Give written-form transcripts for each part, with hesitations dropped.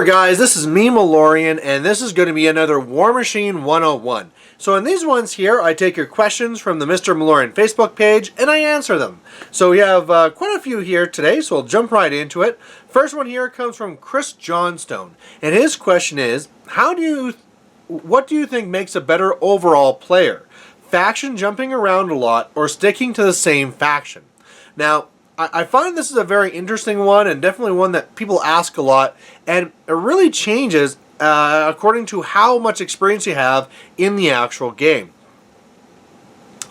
guys, this is me, Malorian, and this is going to be another Warmachine 101. So in these ones here, I take your questions from the Mr. Malorian Facebook page, and I answer them. So we have quite a few here today, so we'll jump right into it. First one here comes from Chris Johnstone, and his question is, what do you think makes a better overall player? Faction jumping around a lot, or sticking to the same faction? Now, I find this is a very interesting one, and definitely one that people ask a lot, and it really changes according to how much experience you have in the actual game.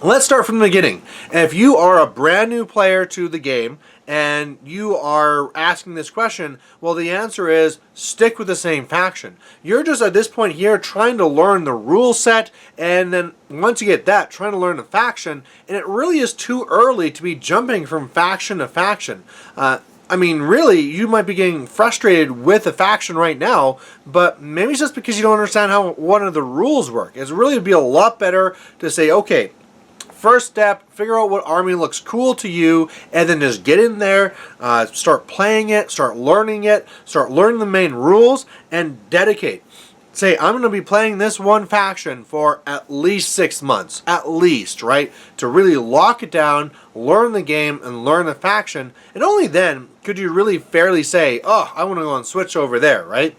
Let's start from the beginning. If you are a brand new player to the game and you are asking this question, well, the answer is stick with the same faction. You're just at this point here trying to learn the rule set, and then once you get that, trying to learn the faction, and it really is too early to be jumping from faction to faction. I mean, really, you might be getting frustrated with a faction right now, but maybe it's just because you don't understand how one of the rules work. It's really would be a lot better to say, okay, first step, figure out what army looks cool to you, and then just get in there, start playing it, start learning the main rules, and dedicate. Say, I'm going to be playing this one faction for at least 6 months, at least, right? To really lock it down, learn the game, and learn the faction, and only then could you really fairly say, oh, I want to go and switch over there, right?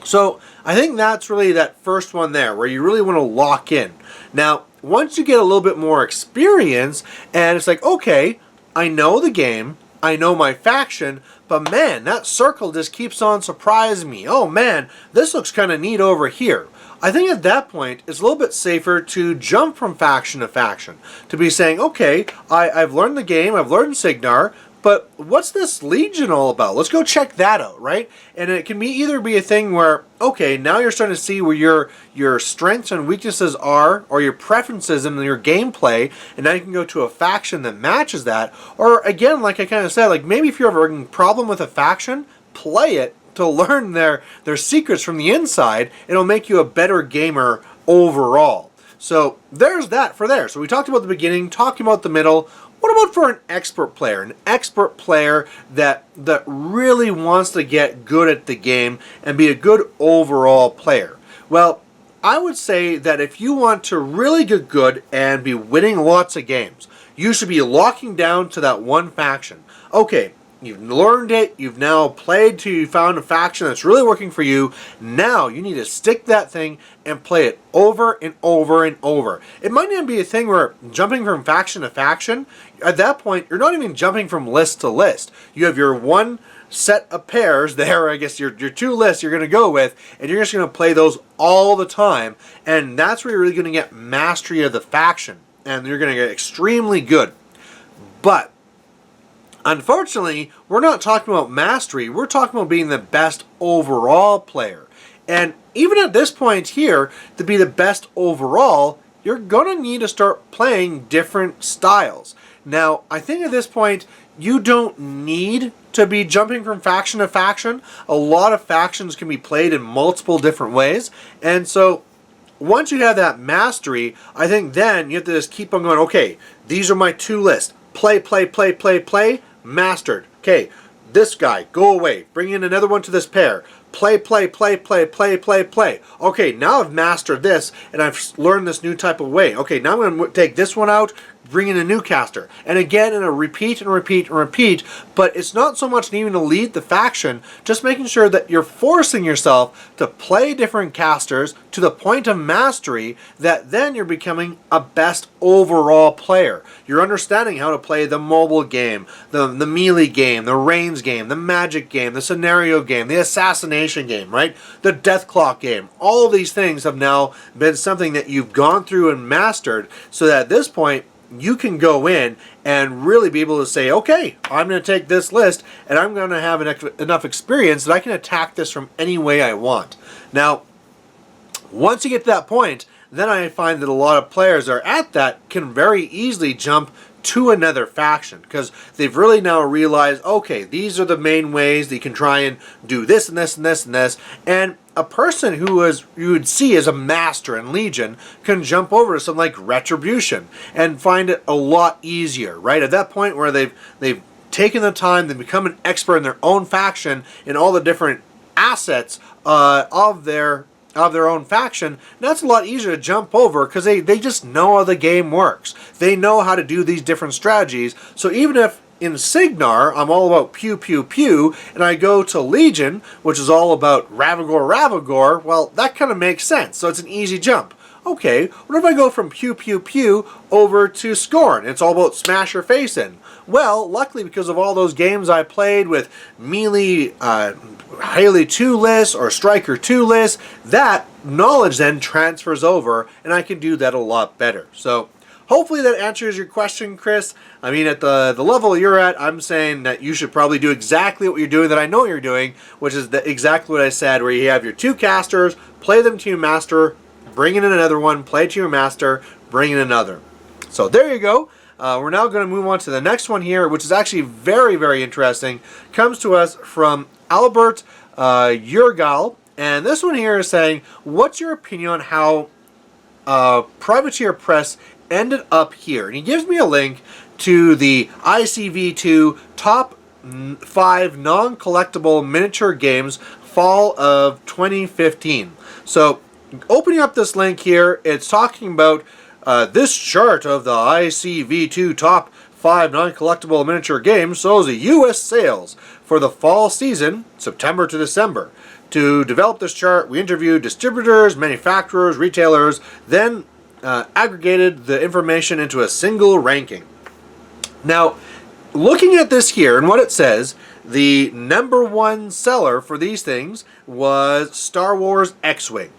So, I think that's really that first one there, where you really want to lock in. Now, once you get a little bit more experience, and it's like, okay, I know the game, I know my faction, but man, that circle just keeps on surprising me. Oh man, this looks kind of neat over here. I think at that point, it's a little bit safer to jump from faction to faction. To be saying, okay, I've learned the game, I've learned Signar, but what's this Legion all about? Let's go check that out, right? And it can either be a thing where, okay, now you're starting to see where your strengths and weaknesses are, or your preferences in your gameplay, and now you can go to a faction that matches that. Or again, like I kind of said, like maybe if you're having a problem with a faction, play it to learn their secrets from the inside. It'll make you a better gamer overall. So there's that for there. So we talked about the beginning, talking about the middle. What about for an expert player? An expert player that really wants to get good at the game and be a good overall player. Well, I would say that if you want to really get good and be winning lots of games, you should be locking down to that one faction. Okay, you've learned it, you've now played till you found a faction that's really working for you. Now you need to stick that thing and play it over and over and over. It might not be a thing where jumping from faction to faction, at that point you're not even jumping from list to list. You have your one set of pairs there, I guess your two lists you're going to go with, and you're just going to play those all the time, and that's where you're really going to get mastery of the faction, and you're going to get extremely good. But unfortunately, we're not talking about mastery, we're talking about being the best overall player. And even at this point here, to be the best overall, you're going to need to start playing different styles. Now, I think at this point, you don't need to be jumping from faction to faction. A lot of factions can be played in multiple different ways. And so, once you have that mastery, I think then you have to just keep on going, okay, these are my two lists. Play, mastered. Okay, this guy, go away. Bring in another one to this pair. Play. Okay, now I've mastered this, and I've learned this new type of way. Okay, now I'm going to take this one out, bring in a new caster. And again, and a repeat, but it's not so much needing to lead the faction, just making sure that you're forcing yourself to play different casters to the point of mastery that then you're becoming a best overall player. You're understanding how to play the mobile game, the melee game, the range game, the magic game, the scenario game, the assassination game, right? The death clock game. All these things have now been something that you've gone through and mastered, so that at this point, you can go in and really be able to say, okay, I'm going to take this list and I'm going to have enough experience that I can attack this from any way I want. Now, once you get to that point, then I find that a lot of players that are at that can very easily jump to another faction, because they've really now realized, okay, these are the main ways that you can try and do this and this and this and this, and a person who you would see as a master in Legion can jump over to something like Retribution and find it a lot easier, right? At that point where they've taken the time, they've become an expert in their own faction in all the different assets of their own faction. And that's a lot easier to jump over because they just know how the game works. They know how to do these different strategies. So even if in Signar I'm all about pew pew pew, and I go to Legion, which is all about Ravagore, well, that kind of makes sense. So it's an easy jump. Okay, what if I go from pew pew pew over to Scorn? It's all about smash your face in. Well, luckily, because of all those games I played with melee Haley 2 lists or Striker 2 lists, that knowledge then transfers over, and I can do that a lot better. So hopefully that answers your question, Chris. I mean, at the level you're at, I'm saying that you should probably do exactly what you're doing, that I know you're doing, which is exactly what I said, where you have your 2 casters, play them to your master, bring in another one, play to your master, bring in another. So there you go. We're now going to move on to the next one here, which is actually very, very interesting. Comes to us from Albert Urgal. And this one here is saying, what's your opinion on how Privateer Press ended up here? And he gives me a link to the ICV2 top 5 non-collectible miniature games fall of 2015. So opening up this link here, it's talking about this chart of the ICV2 top 5 non-collectible miniature games shows the U.S. sales for the fall season, September to December. To develop this chart, we interviewed distributors, manufacturers, retailers, then aggregated the information into a single ranking. Now, looking at this here and what it says, the #1 seller for these things was Star Wars X-Wing.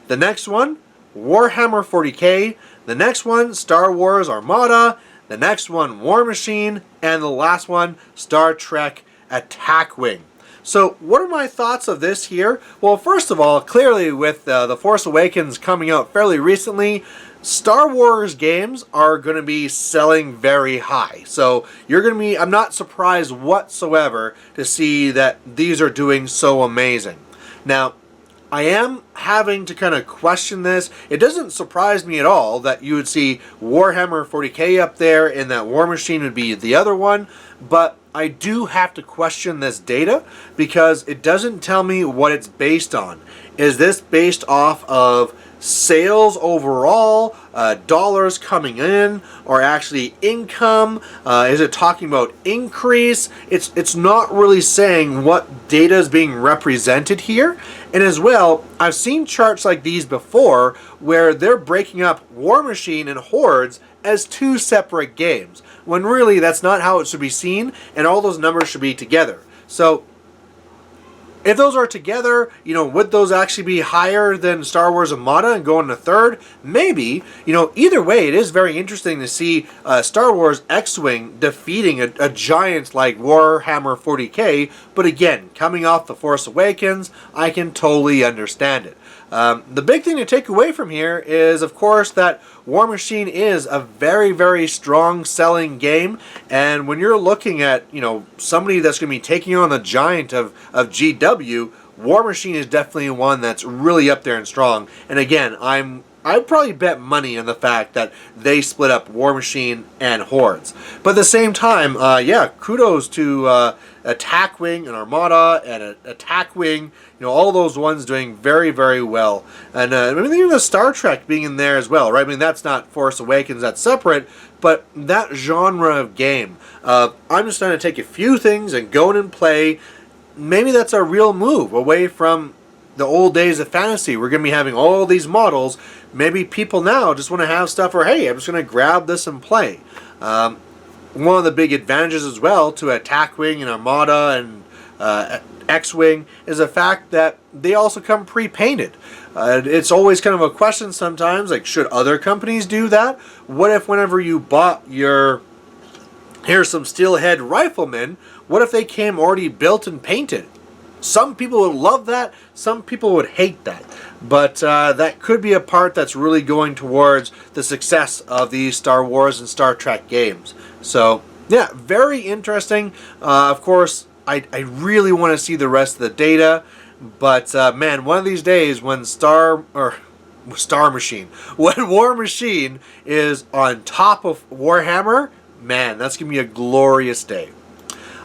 The next one, Warhammer 40K. The next one, Star Wars Armada. The next one, Warmachine. And the last one, Star Trek Attack Wing. So what are my thoughts of this here? Well, first of all, clearly with The Force Awakens coming out fairly recently, Star Wars games are going to be selling very high. So you're going to be, I'm not surprised whatsoever to see that these are doing so amazing. Now, I am having to kind of question this. It doesn't surprise me at all that you would see Warhammer 40K up there and that Warmachine would be the other one, but I do have to question this data because it doesn't tell me what it's based on. Is this based off of sales overall, dollars coming in, or actually income? Is it talking about increase? It's not really saying what data is being represented here. And as well, I've seen charts like these before where they're breaking up Warmachine and Hordes as 2 separate games, when really that's not how it should be seen, and all those numbers should be together. So if those are together, would those actually be higher than Star Wars Armada and go into 3rd? Maybe. Either way, it is very interesting to see Star Wars X-Wing defeating a giant like Warhammer 40K. But again, coming off The Force Awakens, I can totally understand it. The big thing to take away from here is, of course, that Warmachine is a very, very strong selling game, and when you're looking at, somebody that's going to be taking on the giant of GW, Warmachine is definitely one that's really up there and strong. And again, I'd probably bet money on the fact that they split up Warmachine and Hordes. But at the same time, yeah, kudos to Attack Wing and Armada and Attack Wing. All those ones doing very, very well. And even the Star Trek being in there as well, right? I mean, that's not Force Awakens, that's separate. But that genre of game, I'm just trying to take a few things and go in and play. Maybe that's a real move away from the old days of fantasy. We're going to be having all these models. Maybe people now just want to have stuff where, hey, I'm just going to grab this and play. One of the big advantages as well to Attack Wing and Armada and X-Wing is the fact that they also come pre-painted. It's always kind of a question sometimes, like, should other companies do that? What if whenever you bought your, here's some steelhead riflemen, what if they came already built and painted? Some people would love that, some people would hate that. But that could be a part that's really going towards the success of these Star Wars and Star Trek games. So, yeah, very interesting. Of course, I really want to see the rest of the data. But, man, one of these days when when Warmachine is on top of Warhammer, man, that's going to be a glorious day.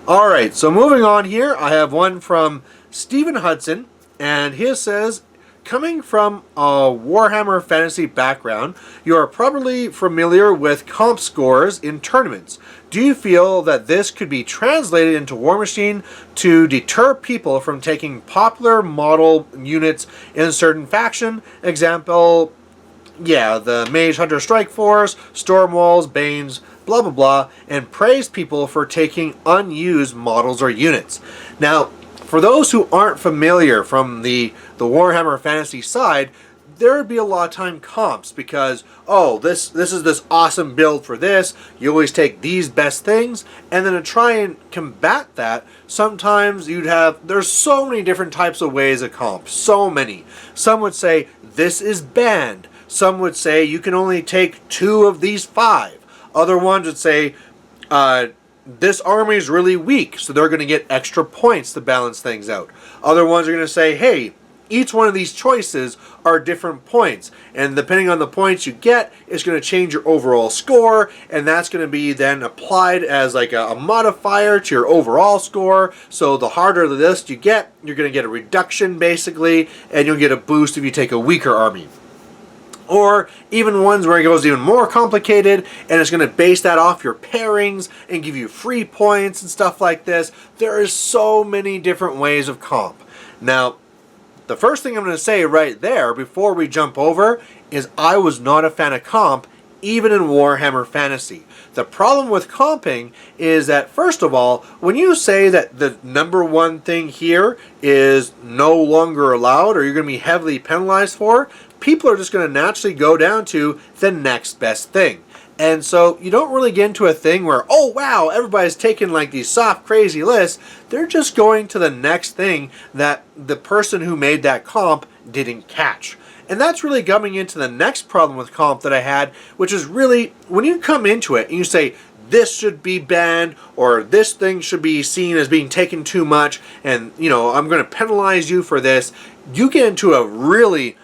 Alright, so moving on here, I have one from Stephen Hudson, And his says, coming from a Warhammer Fantasy background, you are probably familiar with comp scores in tournaments. Do you feel that this could be translated into Warmachine to deter people from taking popular model units in a certain faction? Example, yeah, the Mage Hunter Strike Force, Stormwalls, Banes, blah blah blah, and praise people for taking unused models or units. Now, for those who aren't familiar from the Warhammer Fantasy side, there would be a lot of time comps because, oh, this is this awesome build for this, you always take these best things, and then to try and combat that, sometimes there's so many different types of ways of comp, so many. Some would say, this is banned. Some would say, you can only take 2 of these 5. Other ones would say, this army is really weak, so they're going to get extra points to balance things out. Other ones are going to say, hey, each one of these choices are different points, and depending on the points you get, it's going to change your overall score, and that's going to be then applied as like a modifier to your overall score. So the harder the list you get, you're going to get a reduction basically, and you'll get a boost if you take a weaker army. Or even ones where it goes even more complicated and it's going to base that off your pairings and give you free points and stuff like this. There is so many different ways of comp. Now, the first thing I'm going to say right there before we jump over is I was not a fan of comp even in Warhammer Fantasy. The problem with comping is that, first of all, when you say that the number one thing here is no longer allowed or you're going to be heavily penalized for, people are just going to naturally go down to the next best thing. And so you don't really get into a thing where, oh wow, everybody's taking like these soft, crazy lists. They're just going to the next thing that the person who made that comp didn't catch. And that's really coming into the next problem with comp that I had, which is really, when you come into it and you say, this should be banned, or this thing should be seen as being taken too much, and, you know, I'm going to penalize you for this, you get into a really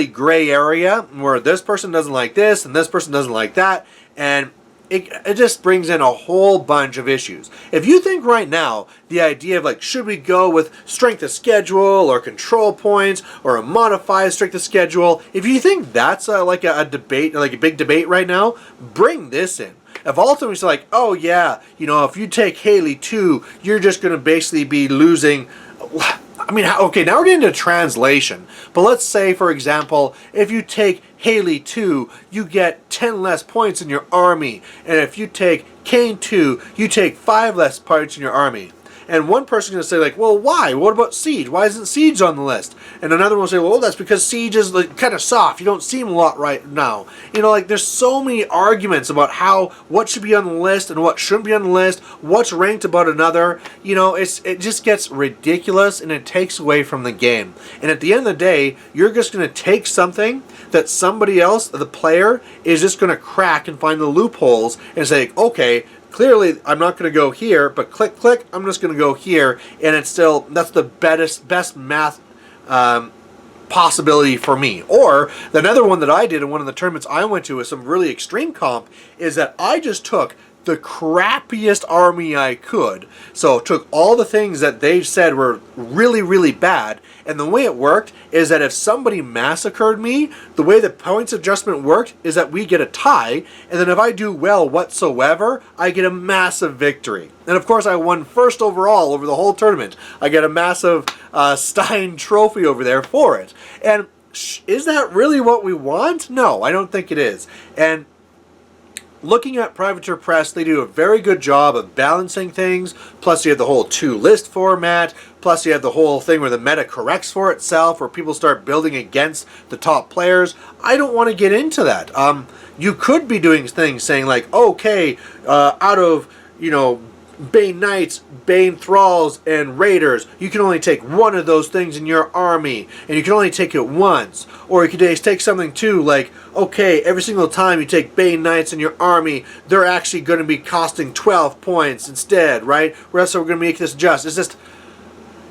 gray area where this person doesn't like this and this person doesn't like that, and it just brings in a whole bunch of issues. If you think right now the idea of like, should we go with strength of schedule or control points or a modified strength of schedule, if you think that's like a debate, like a big debate right now, bring this in. If ultimately it's like, oh yeah, you know, if you take Haley 2, you're just going to basically be losing. I mean, okay, now we're getting into translation. But let's say, for example, if you take Haley 2, you get 10 less points in your army. And if you take Kane 2, you take 5 less points in your army. And one person's going to say, like, well, why? What about Siege? Why isn't Siege on the list? And another one will say, well, that's because Siege is like, kind of soft. You don't see him a lot right now. You know, like, there's so many arguments about what should be on the list and what shouldn't be on the list, what's ranked about another. You know, it just gets ridiculous and it takes away from the game. And at the end of the day, you're just going to take something that somebody else, the player, is just going to crack and find the loopholes and say, okay, clearly, I'm not going to go here, but click, click, I'm just going to go here, and it's still, that's the best math possibility for me. Or, another one that I did in one of the tournaments I went to with some really extreme comp is that I just took the crappiest army I could. So took all the things that they said were really bad, and the way it worked is that if somebody massacred me, the way the points adjustment worked is that we get a tie, and then if I do well whatsoever, I get a massive victory. And of course I won first overall over the whole tournament. I get a massive Stein trophy over there for it. And is that really what we want? No, I don't think it is. And looking at Privateer Press, they do a very good job of balancing things. Plus you have the whole 2-list format. Plus you have the whole thing where the meta corrects for itself, where people start building against the top players. I don't want to get into that. You could be doing things saying like, okay, out of, you know, Bane Knights, Bane Thralls, and Raiders, you can only take one of those things in your army, and you can only take it once. Or you could take something too, like, okay, every single time you take Bane Knights in your army, they're actually going to be costing 12 points instead, right? We're going to make this just. It's just,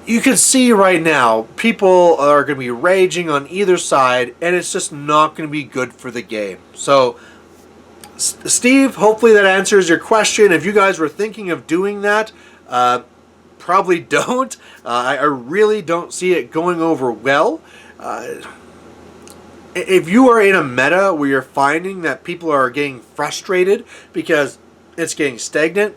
you can see right now, people are going to be raging on either side, and it's just not going to be good for the game. So, Steve, hopefully that answers your question. If you guys were thinking of doing that, probably don't. I really don't see it going over well. If you are in a meta where you're finding that people are getting frustrated because it's getting stagnant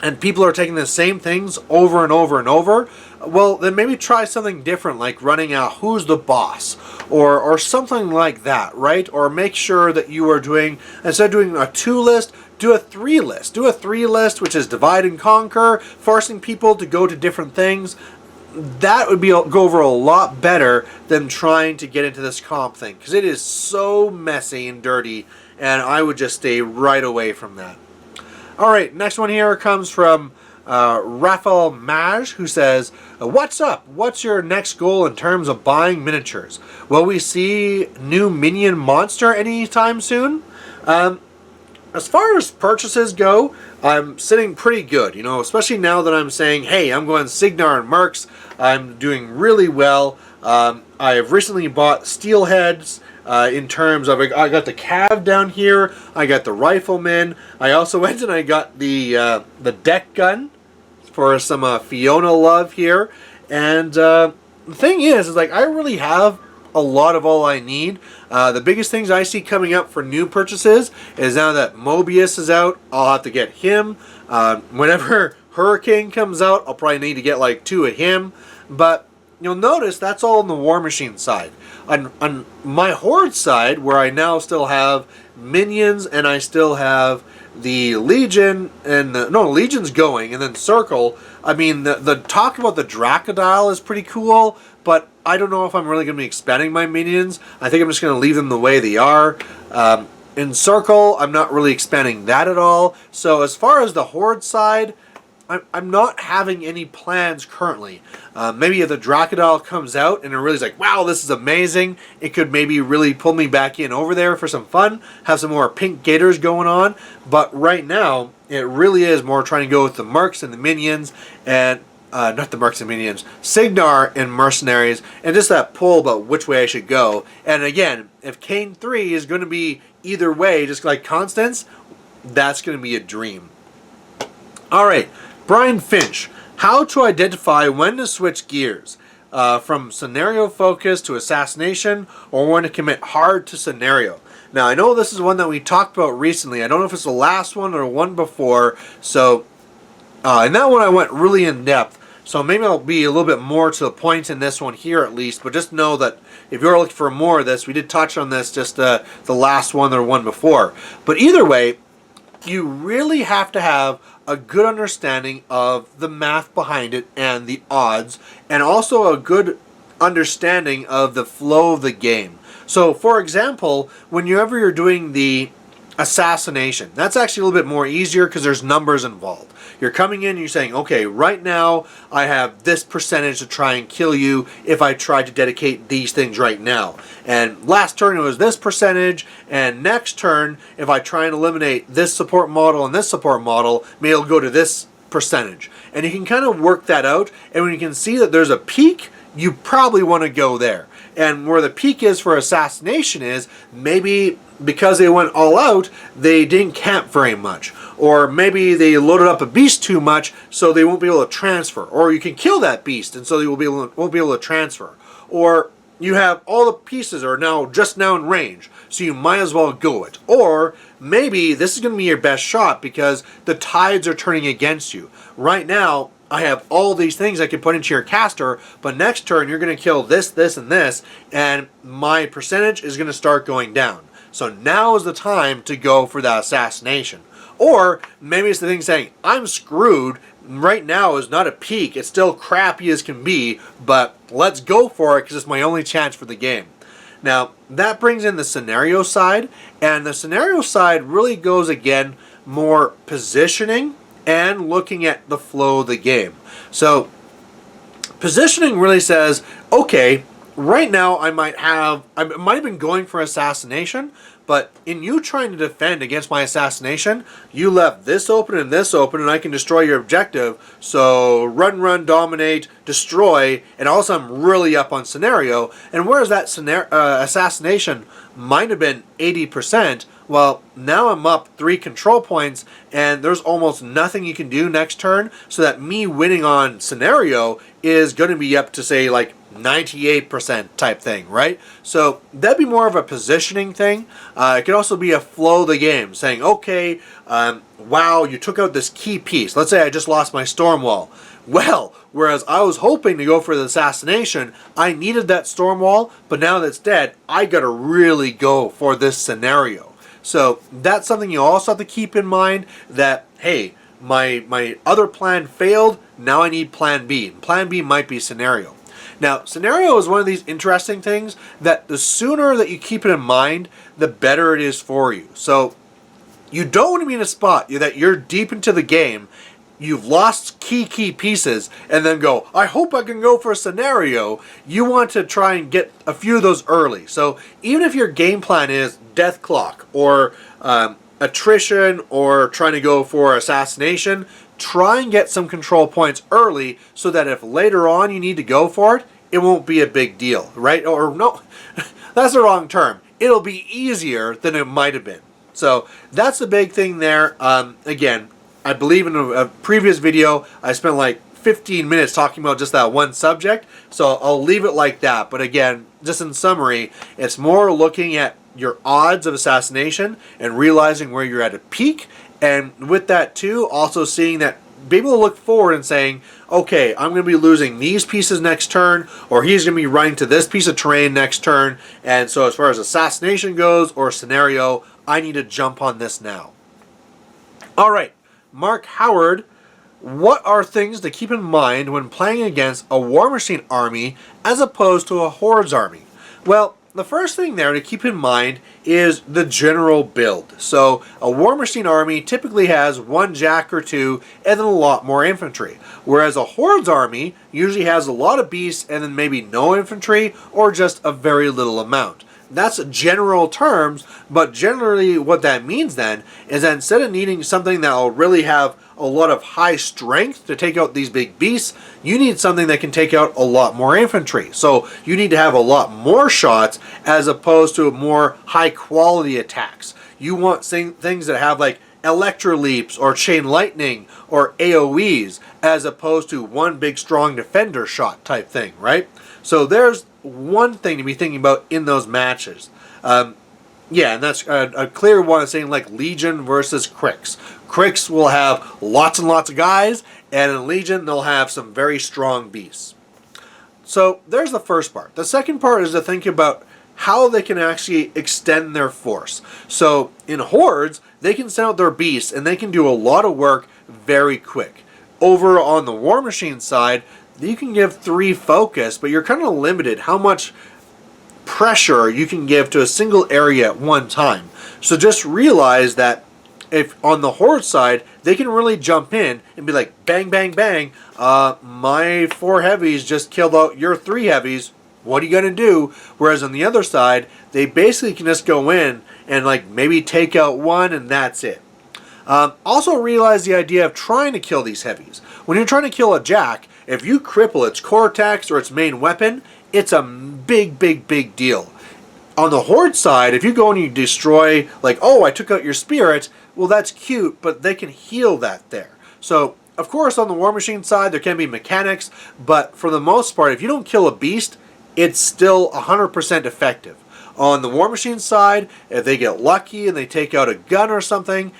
and people are taking the same things over and over and over, well, then maybe try something different, like running a Who's the Boss or something like that, right? Or make sure that you are doing, instead of doing a 2 list, do a 3 list. Do a 3 list, which is divide and conquer, forcing people to go to different things. That would go over a lot better than trying to get into this comp thing, because it is so messy and dirty, and I would just stay right away from that. Alright, next one here comes from Rafael Maj, who says, what's up? What's your next goal in terms of buying miniatures? Will we see new minion monster anytime soon? As far as purchases go, I'm sitting pretty good, especially now that I'm saying, hey, I'm going Signar and Mercs. I'm doing really well. I have recently bought steelheads in terms of, I got the Cav down here, I got the Rifleman. I also went and I got the deck gun for some Fiona love here. And the thing is like, I really have a lot of all I need. The biggest things I see coming up for new purchases is now that Mobius is out, I'll have to get him. Whenever Hurricane comes out, I'll probably need to get like 2 of him. But you'll notice that's all on the Warmachine side. On my Horde side, where I now still have minions and I still have the Legion, and Legion's going, and then Circle. I mean, the talk about the Dracodile is pretty cool, but I don't know if I'm really going to be expanding my minions. I think I'm just going to leave them the way they are. In Circle, I'm not really expanding that at all. So as far as the Horde side, I'm not having any plans currently. Maybe if the Dracodile comes out and it really is like, wow, this is amazing, it could maybe really pull me back in over there for some fun, have some more pink gators going on. But right now, it really is more trying to go with the Mercs and the Minions, and not the Mercs and Minions, Signar and Mercenaries, and just that pull about which way I should go. And again, if Kane 3 is going to be either way, just like Constance, that's going to be a dream. Alright, Brian Finch, how to identify when to switch gears from scenario focus to assassination, or when to commit hard to scenario. Now, I know this is one that we talked about recently. I don't know if it's the last one or one before. So, in that one I went really in depth. So maybe I'll be a little bit more to the point in this one here at least. But just know that if you're looking for more of this, we did touch on this just the last one or one before. But either way, you really have to have a good understanding of the math behind it and the odds, and also a good understanding of the flow of the game. So, for example, whenever you're doing the assassination, that's actually a little bit more easier because there's numbers involved. You're coming in and you're saying, okay, right now I have this percentage to try and kill you if I try to dedicate these things right now. And last turn it was this percentage, and next turn, if I try and eliminate this support model and this support model, maybe it'll go to this percentage. And you can kind of work that out, and when you can see that there's a peak, you probably want to go there. And where the peak is for assassination is maybe because they went all out, they didn't camp very much. Or maybe they loaded up a beast too much, so they won't be able to transfer. Or you can kill that beast, and so they won't be able to transfer. Or you have all the pieces are just now in range, so you might as well go it. Or maybe this is going to be your best shot because the tides are turning against you. Right now, I have all these things I can put into your caster, but next turn you're going to kill this, this, and this, and my percentage is going to start going down. So now is the time to go for that assassination. Or maybe it's the thing saying, I'm screwed, right now is not a peak, it's still crappy as can be, but let's go for it because it's my only chance for the game. Now, that brings in the scenario side, and the scenario side really goes, again, more positioning and looking at the flow of the game. So, positioning really says, okay, right now I might have been going for assassination, but in you trying to defend against my assassination, you left this open, and I can destroy your objective. So run, dominate, destroy, and also I'm really up on scenario. And whereas that assassination might have been 80%, Well, now I'm up 3 control points, and there's almost nothing you can do next turn, so that me winning on scenario is going to be up to, say, like 98% type thing, right? So that'd be more of a positioning thing. It could also be a flow of the game, saying, okay, wow, you took out this key piece. Let's say I just lost my storm wall. Well, whereas I was hoping to go for the assassination, I needed that storm wall, but now that it's dead, I gotta really go for this scenario. So that's something you also have to keep in mind, that, hey, my other plan failed, now I need plan B. And plan B might be scenario. Now, scenario is one of these interesting things that the sooner that you keep it in mind, the better it is for you. So you don't want to be in a spot that you're deep into the game, you've lost key pieces, and then go, I hope I can go for a scenario. You want to try and get a few of those early. So even if your game plan is death clock or attrition or trying to go for assassination, try and get some control points early so that if later on you need to go for it, it won't be a big deal, right? Or no, that's the wrong term. It'll be easier than it might have been. So that's the big thing there. Again, I believe in a previous video, I spent like 15 minutes talking about just that one subject, so I'll leave it like that. But again, just in summary, it's more looking at your odds of assassination and realizing where you're at a peak, and with that too, also seeing that, be able to look forward and saying, okay, I'm going to be losing these pieces next turn, or he's going to be running to this piece of terrain next turn, and so as far as assassination goes, or scenario, I need to jump on this now. Alright, Mark Howard, what are things to keep in mind when playing against a Warmachine army as opposed to a Hordes army? Well, the first thing there to keep in mind is the general build. So a Warmachine army typically has 1 jack or 2 and then a lot more infantry. Whereas a Hordes army usually has a lot of beasts and then maybe no infantry or just a very little amount. That's general terms, but generally what that means then is that instead of needing something that will really have a lot of high strength to take out these big beasts, you need something that can take out a lot more infantry. So you need to have a lot more shots as opposed to more high quality attacks. You want things that have like Electro Leaps or Chain Lightning or AoEs as opposed to one big strong defender shot type thing, right? So there's one thing to be thinking about in those matches. Yeah, and that's a clear one of saying like Legion versus Crix. Crix will have lots and lots of guys, and in Legion they'll have some very strong beasts. So there's the first part. The second part is to think about how they can actually extend their force. So in Hordes, they can send out their beasts and they can do a lot of work very quick. Over on the Warmachine side, you can give 3 focus, but you're kind of limited how much pressure you can give to a single area at one time. So just realize that if on the Horde side, they can really jump in and be like, bang, bang, bang, my 4 heavies just killed out your 3 heavies. What are you going to do? Whereas on the other side, they basically can just go in and like maybe take out 1 and that's it. Also realize the idea of trying to kill these heavies. When you're trying to kill a jack, if you cripple its cortex or its main weapon, it's a big, big, big deal. On the Horde side, if you go and you destroy, like, oh, I took out your spirit, well, that's cute, but they can heal that there. So, of course, on the Warmachine side, there can be mechanics, but for the most part, if you don't kill a beast, it's still 100% effective. On the Warmachine side, if they get lucky and they take out a gun or something,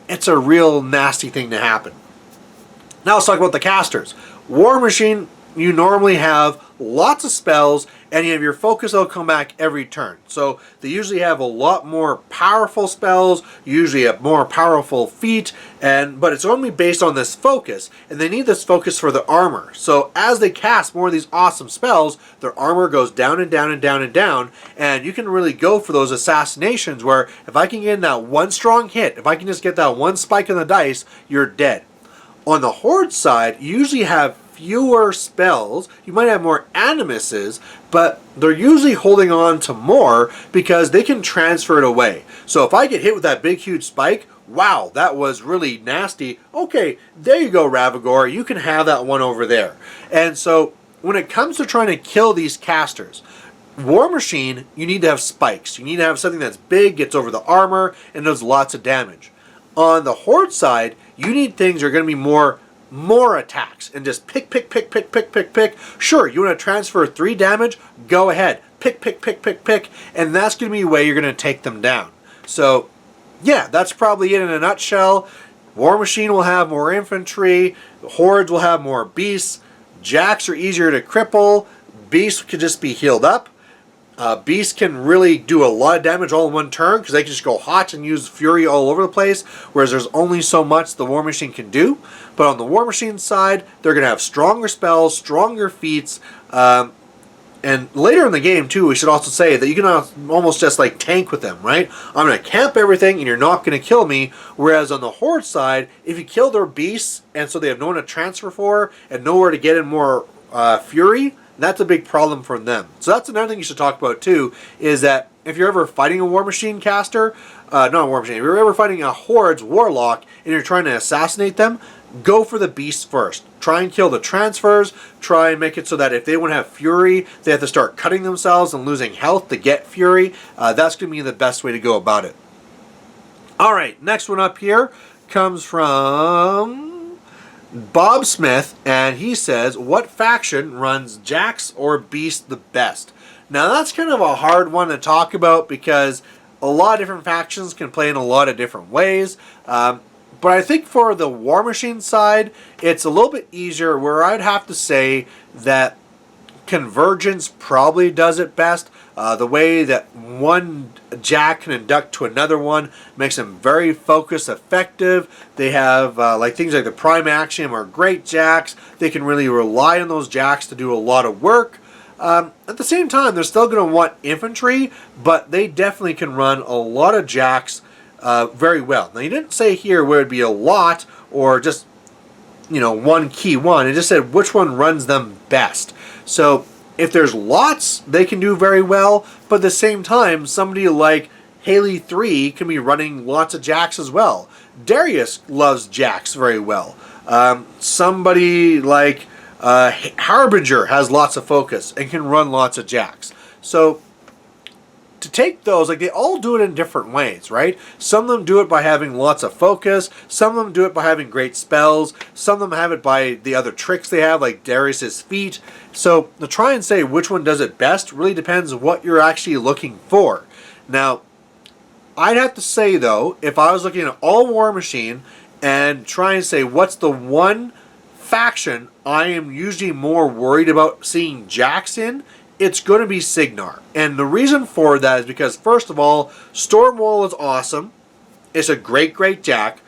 it's a real nasty thing to happen. Now let's talk about the casters. Warmachine, you normally have lots of spells and you have your focus that'll come back every turn. So they usually have a lot more powerful spells, usually a more powerful feat, but it's only based on this focus, and they need this focus for the armor. So as they cast more of these awesome spells, their armor goes down and down and down and down, and you can really go for those assassinations where if I can get in that one strong hit, if I can just get that one spike in the dice, you're dead. On the Horde side, you usually have fewer spells. You might have more animuses, but they're usually holding on to more because they can transfer it away. So if I get hit with that big huge spike, wow, that was really nasty. Okay, there you go, Ravagore. You can have that one over there. And so when it comes to trying to kill these casters, Warmachine, you need to have spikes. You need to have something that's big, gets over the armor, and does lots of damage. On the Horde side, you need things that are going to be more attacks, and just pick. Sure, you want to transfer 3 damage? Go ahead. Pick, and that's going to be the way you're going to take them down. So, yeah, that's probably it in a nutshell. Warmachine will have more infantry, Hordes will have more beasts, Jacks are easier to cripple, beasts could just be healed up. Beasts can really do a lot of damage all in one turn because they can just go hot and use fury all over the place, whereas there's only so much the Warmachine can do. But on the Warmachine side, they're going to have stronger spells, stronger feats, and later in the game too, we should also say that you can almost just like tank with them, right? I'm going to camp everything and you're not going to kill me, whereas on the Horde side, if you kill their beasts and so they have no one to transfer for and nowhere to get in more fury, that's a big problem for them. So that's another thing you should talk about too, is that if you're ever fighting a Warmachine caster, not a Warmachine, if you're ever fighting a Horde's Warlock and you're trying to assassinate them, go for the beasts first. Try and kill the transfers, try and make it so that if they want to have fury, they have to start cutting themselves and losing health to get fury. That's going to be the best way to go about it. Alright, next one up here comes from Bob Smith, and he says, what faction runs Jacks or Beast the best? Now that's kind of a hard one to talk about because a lot of different factions can play in a lot of different ways. But I think for the Warmachine side, it's a little bit easier, where I'd have to say that Convergence probably does it best. The way that one Jack can induct to another one makes them very focused, effective. They have like things like the Prime Axiom are great Jacks. They can really rely on those Jacks to do a lot of work. At the same time, they're still going to want infantry, but they definitely can run a lot of Jacks very well. Now, you didn't say here where it'd be a lot or just, one key one. It just said which one runs them best. So if there's lots, they can do very well, but at the same time, somebody like Haley 3 can be running lots of Jacks as well. Darius loves Jacks very well. Somebody like Harbinger has lots of focus and can run lots of Jacks. So to take those, like, they all do it in different ways, right? Some of them do it by having lots of focus. Some of them do it by having great spells. Some of them have it by the other tricks they have, like Darius's feat. So to try and say which one does it best really depends on what you're actually looking for. Now, I'd have to say, though, if I was looking at all Warmachine and try and say what's the one faction I am usually more worried about seeing Jacks in, it's going to be Cygnar. And the reason for that is because, first of all, Stormwall is awesome. It's a great Jack.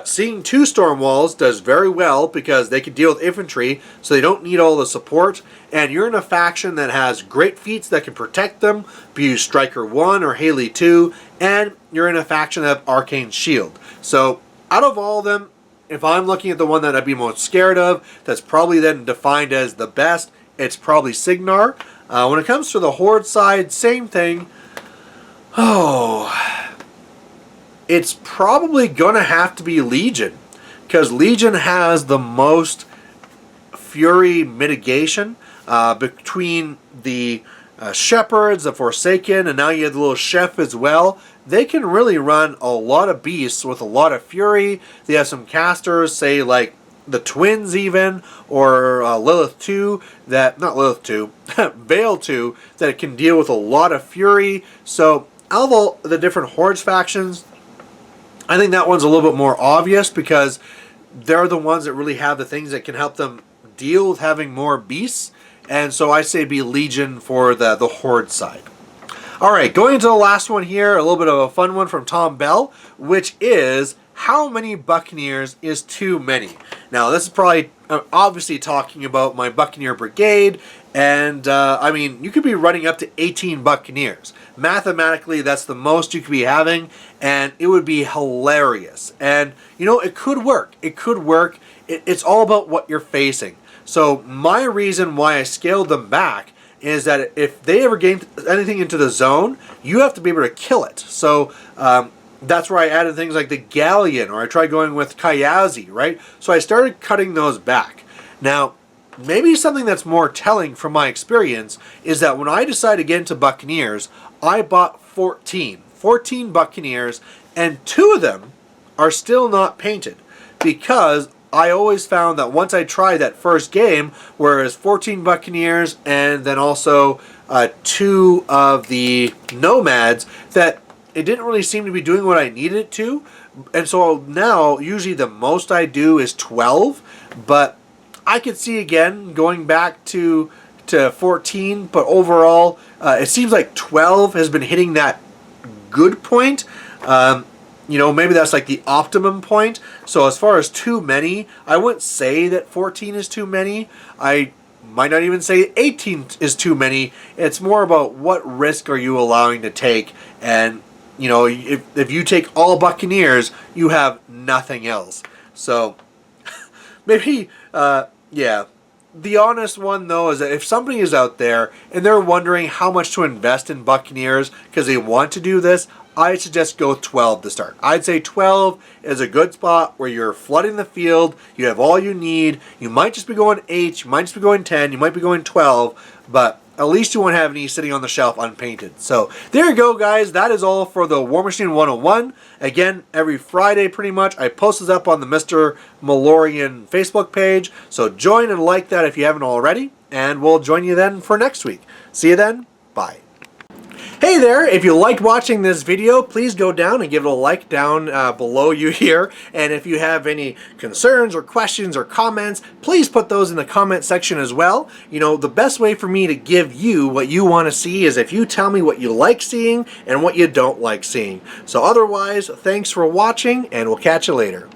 Seeing 2 Stormwalls does very well because they can deal with infantry, so they don't need all the support. And you're in a faction that has great feats that can protect them, be you Striker 1 or Haley 2, and you're in a faction that have Arcane Shield. So, out of all of them, if I'm looking at the one that I'd be most scared of, that's probably then defined as the best, it's probably Cygnar. When it comes to the Horde side, same thing. It's probably going to have to be Legion, because Legion has the most fury mitigation between the Shepherds, the Forsaken, and now you have the little Chef as well. They can really run a lot of beasts with a lot of fury. They have some casters, say like the Twins even, or Lilith 2, not Lilith 2, Veil 2, that can deal with a lot of fury. So out of all the different Hordes factions, I think that one's a little bit more obvious because they're the ones that really have the things that can help them deal with having more beasts. And so I say be Legion for the Horde side. Alright, going into the last one here, a little bit of a fun one from Tom Bell, which is, how many Buccaneers is too many? Now, this is probably obviously talking about my Buccaneer Brigade, and I mean, you could be running up to 18 Buccaneers. Mathematically, that's the most you could be having, and it would be hilarious. And, it could work. It could work. It's all about what you're facing. So, my reason why I scaled them back is that if they ever gain anything into the zone, you have to be able to kill it. So, that's where I added things like the Galleon, or I tried going with Kayazi, right? So I started cutting those back. Now, maybe something that's more telling from my experience is that when I decided to get into Buccaneers, I bought 14 Buccaneers, and 2 of them are still not painted, because I always found that once I tried that first game, where it was 14 Buccaneers and then also 2 of the Nomads, that it didn't really seem to be doing what I needed it to. And so now, usually the most I do is 12, but I could see again going back to 14, but overall, it seems like 12 has been hitting that good point. You know, maybe that's like the optimum point. So as far as too many, I wouldn't say that 14 is too many. I might not even say 18 is too many. It's more about what risk are you allowing to take. And, you know, if you take all Buccaneers, you have nothing else. So maybe, yeah. The honest one, though, is that if somebody is out there and they're wondering how much to invest in Buccaneers because they want to do this, I suggest go 12 to start. I'd say 12 is a good spot where you're flooding the field, you have all you need. You might just be going 8, you might just be going 10, you might be going 12, but at least you won't have any sitting on the shelf unpainted. So there you go, guys. That is all for the Warmachine 101. Again, every Friday pretty much, I post this up on the Mr. Malorian Facebook page. So join and like that if you haven't already, and we'll join you then for next week. See you then. Bye. Hey there, if you liked watching this video, please go down and give it a like down below you here. And if you have any concerns or questions or comments, please put those in the comment section as well. You know, the best way for me to give you what you want to see is if you tell me what you like seeing and what you don't like seeing. So otherwise, thanks for watching, and we'll catch you later.